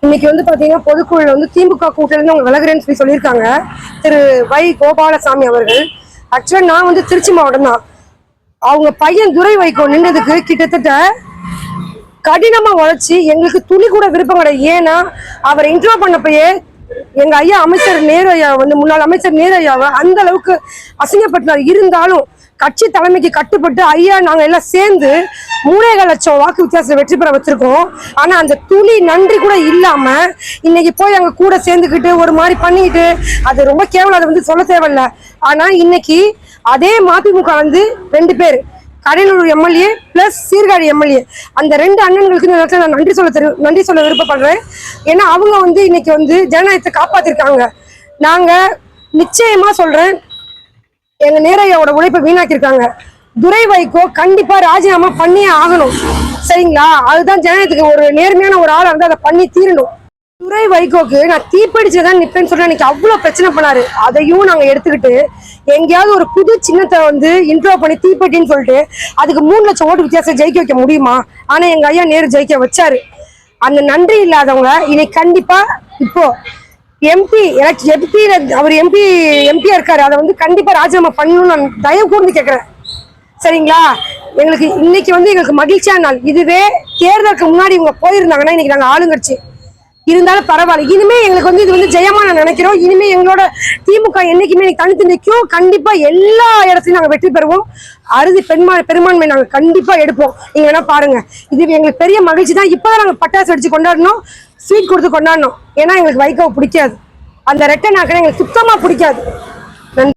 இன்னைக்கு வந்து பாத்தீங்கன்னா பொதுக்குழுல வந்து திமுக கூட்டணியில அவங்க விலகுறேன்னு சொல்லியிருக்காங்க திரு வை கோபாலசாமி அவர்கள். ஆக்சுவலா நான் வந்து திருச்சி மாவட்டம் தான். அவங்க பையன் துரை வைகோ நின்றதுக்கு கிட்டத்தட்ட கடினமா உழைச்சி எங்களுக்கு துளி கூட விருப்பம் கிடையாது. ஏன்னா அவரை இன்ட்ரோ பண்ணப்பயே எங்க ஐயா அமைச்சர் நேரு ஐயா வந்து முன்னாள் அமைச்சர் நேரு ஐயாவை அந்த அளவுக்கு அசிங்கப்பட்டார். இருந்தாலும் கட்சி தலைமைக்கு கட்டுப்பட்டு ஐயா நாங்க எல்லாம் சேர்ந்து 3.5 லட்சம் வாக்கு வித்தியாசத்தை வெற்றி பெற வச்சிருக்கோம். ஆனா அந்த துளி நன்றி கூட இல்லாம இன்னைக்கு போய் அங்க கூட சேர்ந்துக்கிட்டு ஒரு மாதிரி பண்ணிக்கிட்டு அது ரொம்ப கேவலம். அதை வந்து சொல்ல தேவையில்ல. ஆனா இன்னைக்கு அதே மதிமுக வந்து 2 பேர் Cuddalore MLA plus Sirkazhi MLA அந்த 2 அண்ணன்களுக்கு நான் நன்றி சொல்ல விருப்பப்படுறேன். ஏன்னா அவங்க வந்து இன்னைக்கு வந்து ஜனநாயகத்தை காப்பாத்திருக்காங்க. நாங்க நிச்சயமா சொல்றேன், எங்க நேரையோட உழைப்பை வீணாக்கியிருக்காங்க. துரை வைகோ கண்டிப்பா ராஜினாமா பண்ணியே ஆகணும். சரிங்களா? அதுதான் ஜனநாயகத்துக்கு ஒரு நேர்மையான ஒரு ஆளா வந்து அதை பண்ணி தீரணும். துரை வைகோக்கு நான் தீப்பிடிச்சுதான் நிப்பேன்னு சொன்னா இன்னைக்கு அவ்வளவு பிரச்சனை பண்ணாரு. அதையும் நாங்க எடுத்துக்கிட்டு எங்கேயாவது ஒரு புது சின்னத்தை வந்து இன்ட்ரோ பண்ணி தீப்பெட்டின்னு சொல்லிட்டு அதுக்கு 3 லட்சம் ஓட்டு வித்தியாசம் ஜெயிக்க வைக்க முடியுமா? ஆனா எங்க ஐயா நேரு ஜெயிக்க வச்சாரு. அந்த நன்றி இல்லாதவங்க இன்னைக்கு கண்டிப்பா இப்போ எம்பி அவர் எம்பியா இருக்காரு. அதை வந்து கண்டிப்பா ராஜினாமா பண்ணணும்னு நான் தயவு கூர்ந்து கேட்கிறேன். சரிங்களா? எங்களுக்கு இன்னைக்கு வந்து எங்களுக்கு மகிழ்ச்சியான நாள். இதுவே தேர்தலுக்கு முன்னாடி இவங்க போயிருந்தாங்கன்னா இன்னைக்கு நாங்க ஆளுங்கட்சி இருந்தாலும் பரவாயில்ல. இனிமே எங்களுக்கு வந்து இது வந்து ஜெயமா நான் நினைக்கிறோம். இனிமே எங்களோட திமுக என்னைக்குமே தனித்து நிற்கும். கண்டிப்பா எல்லா இடத்துலயும் நாங்க வெற்றி பெறுவோம். அறுதி பெரும்பான்மை நாங்க கண்டிப்பா எடுப்போம். நீங்க வேணா பாருங்க. இது எங்களுக்கு பெரிய மகிழ்ச்சி தான். இப்பதான் நாங்க பட்டாசு அடிச்சு கொண்டாடணும், ஸ்வீட் கொடுத்து கொண்டாடணும். ஏன்னா எங்களுக்கு வைகோ பிடிக்காது. அந்த ரெட்டை நாக்கனை எங்களுக்கு சுத்தமா பிடிக்காது.